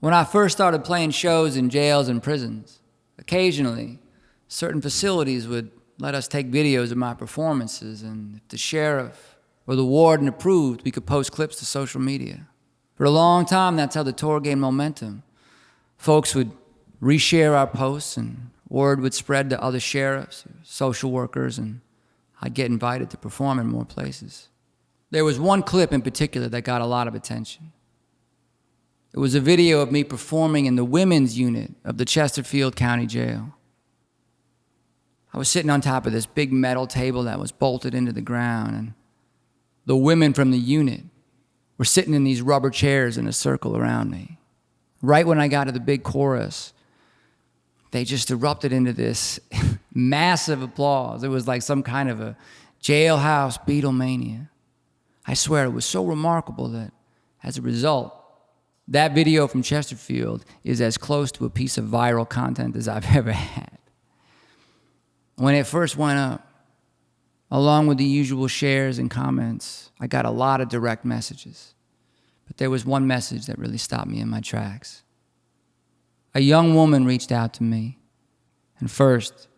When I first started playing shows in jails and prisons, occasionally, certain facilities would let us take videos of my performances, and if the sheriff or the warden approved, we could post clips to social media. For a long time, that's how the tour gained momentum. Folks would reshare our posts, and word would spread to other sheriffs, or social workers, and I'd get invited to perform in more places. There was one clip in particular that got a lot of attention. It was a video of me performing in the women's unit of the Chesterfield County Jail. I was sitting on top of this big metal table that was bolted into the ground, and the women from the unit were sitting in these rubber chairs in a circle around me. Right when I got to the big chorus, they just erupted into this massive applause. It was like some kind of a jailhouse Beatlemania. I swear it was so remarkable that, as a result, that video from Chesterfield is as close to a piece of viral content as I've ever had. When it first went up, along with the usual shares and comments, I got a lot of direct messages. But there was one message that really stopped me in my tracks. A young woman reached out to me, and first,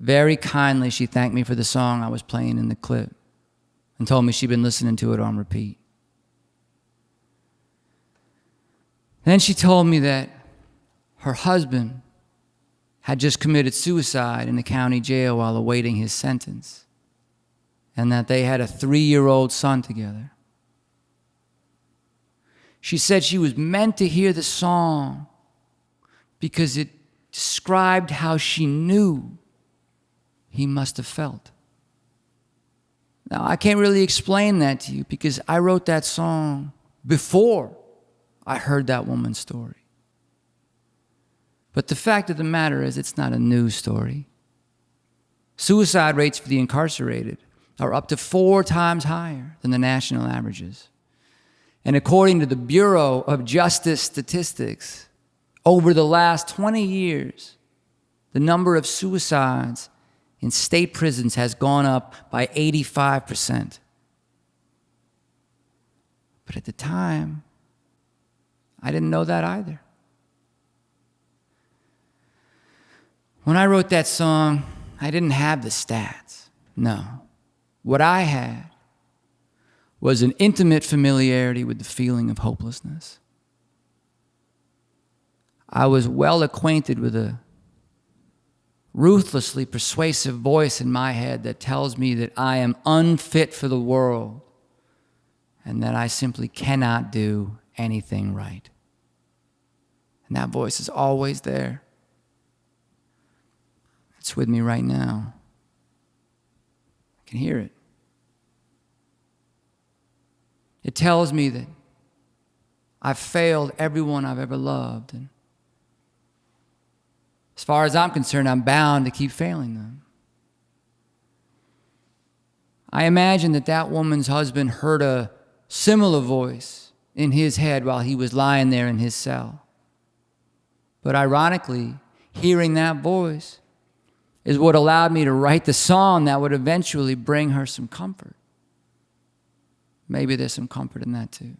very kindly, she thanked me for the song I was playing in the clip and told me she'd been listening to it on repeat. Then she told me that her husband had just committed suicide in the county jail while awaiting his sentence, and that they had a 3-year-old son together. She said she was meant to hear the song because it described how she knew he must have felt. Now, I can't really explain that to you because I wrote that song before I heard that woman's story. But the fact of the matter is, it's not a new story. Suicide rates for the incarcerated are up to 4 times higher than the national averages. And according to the Bureau of Justice Statistics, over the last 20 years, the number of suicides in state prisons has gone up by 85%. But at the time, I didn't know that either. When I wrote that song, I didn't have the stats. No. What I had was an intimate familiarity with the feeling of hopelessness. I was well acquainted with a ruthlessly persuasive voice in my head that tells me that I am unfit for the world and that I simply cannot do anything right. And that voice is always there. It's with me right now. I can hear it. It tells me that I've failed everyone I've ever loved, and as far as I'm concerned, I'm bound to keep failing them. I imagine that that woman's husband heard a similar voice in his head while he was lying there in his cell. But ironically, hearing that voice is what allowed me to write the song that would eventually bring her some comfort. Maybe there's some comfort in that too.